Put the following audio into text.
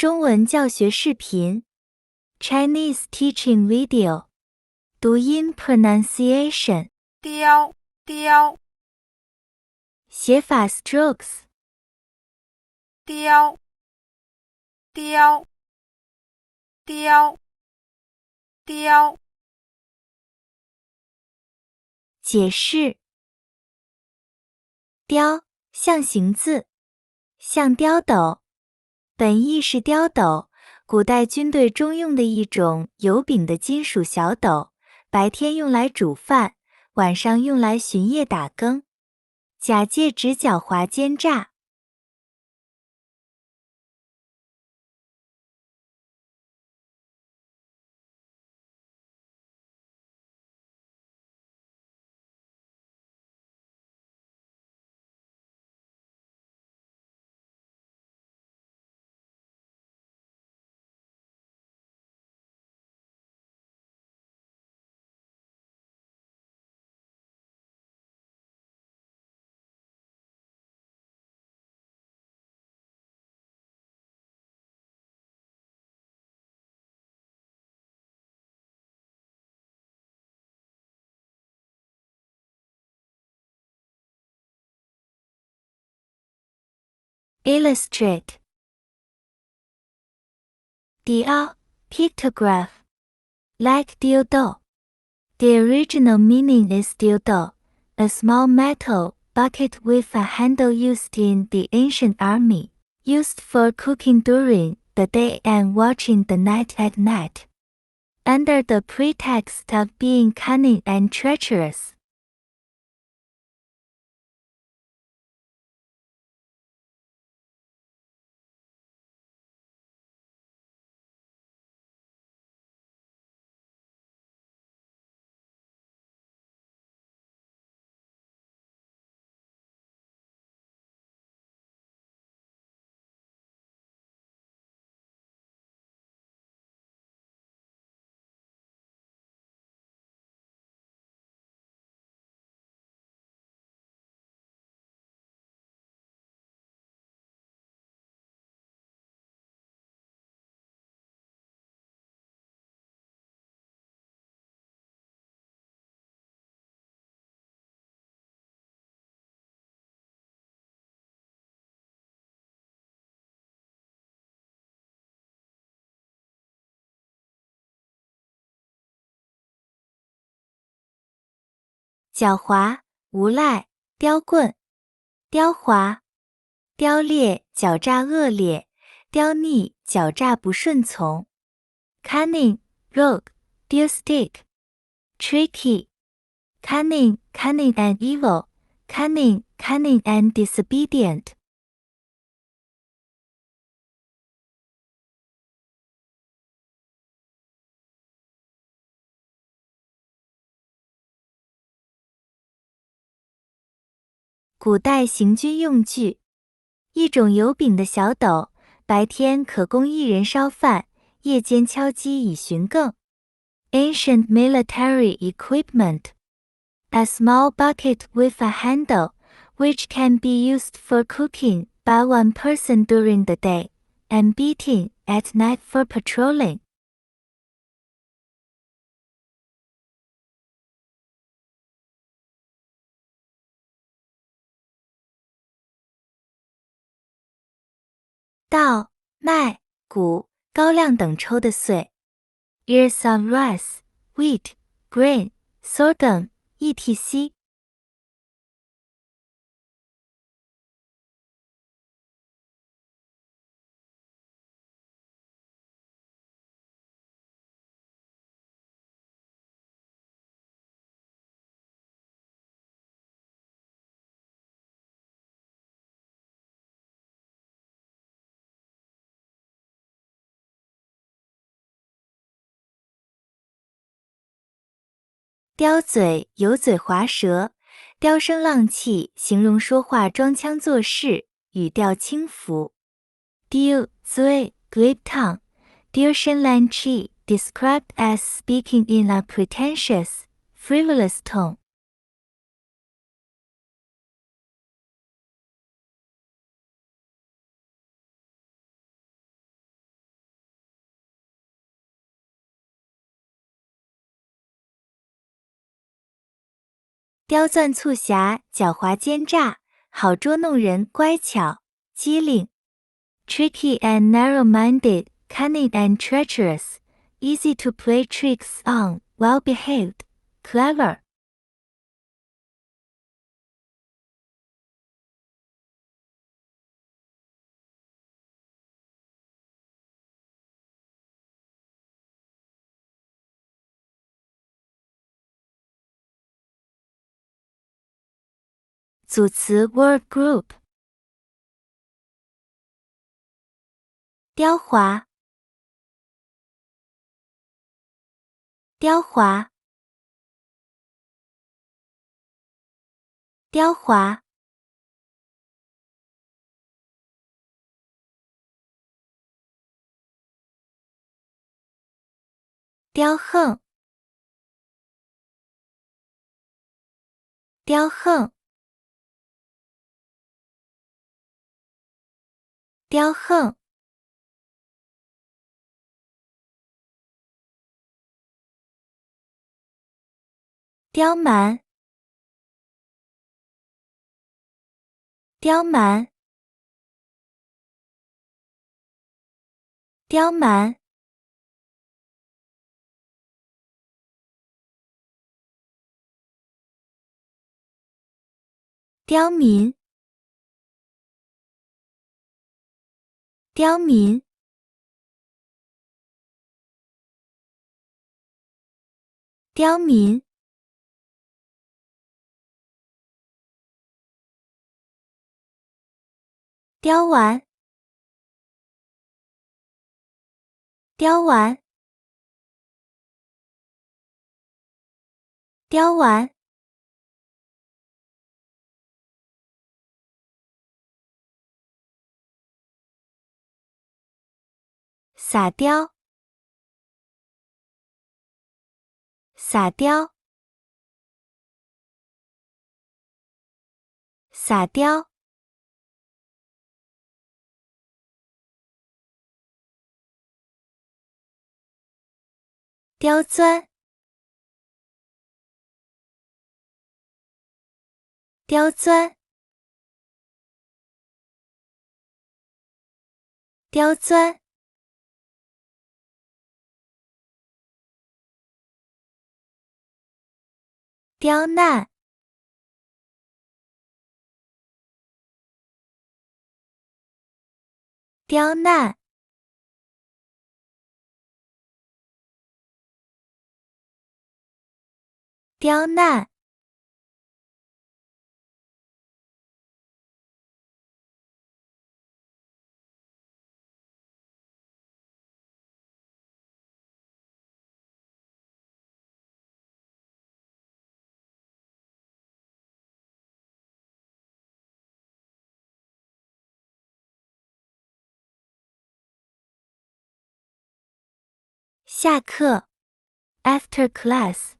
中文教学视频 Chinese teaching video 读音 pronunciation 雕雕写法 strokes 雕雕雕雕解释雕象形字，像刁斗，本意是刁斗，古代军队中用的一种有柄的金属小斗，白天用来煮饭，晚上用来巡夜打更。假借指狡猾奸诈。Illustrate 第二 Pictograph Like dildo. The original meaning is dildo, a small metal bucket with a handle used in the ancient army, used for cooking during the day and watching the night at night. Under the pretext of being cunning and treacherous. 狡猾、无赖、刁棍、刁滑、刁劣、狡诈恶劣、刁逆、狡诈不顺从。Cunning, rogue, deustick. Tricky. Cunning, cunning and evil. Cunning, cunning and disobedient. 古代行军用具，一种有柄的小斗，白天可供一人烧饭，夜间敲击以巡更。Ancient military equipment. A small bucket with a handle, which can be used for cooking by one person during the day, and beating at night for patrolling. 稻、麦、谷、高粱等抽的穗。Ears of rice, wheat, grain, sorghum, etc. “刁嘴”油嘴滑舌，刁声浪气形容说话装腔作势，语调轻浮。刁嘴 glib tongue, 刁声浪气 described as speaking in a pretentious, frivolous tone. 刁钻促狭，狡猾奸诈，好捉弄人，乖巧，机灵。Tricky and narrow-minded, cunning and treacherous, easy to play tricks on, well-behaved, clever. 组词 word group 刁滑刁滑刁滑刁横刁横刁横刁蛮刁蛮刁蛮刁民刁民刁民刁顽刁顽刁顽撒刁撒刁撒刁刁钻刁钻刁钻刁难刁难刁难下课 after class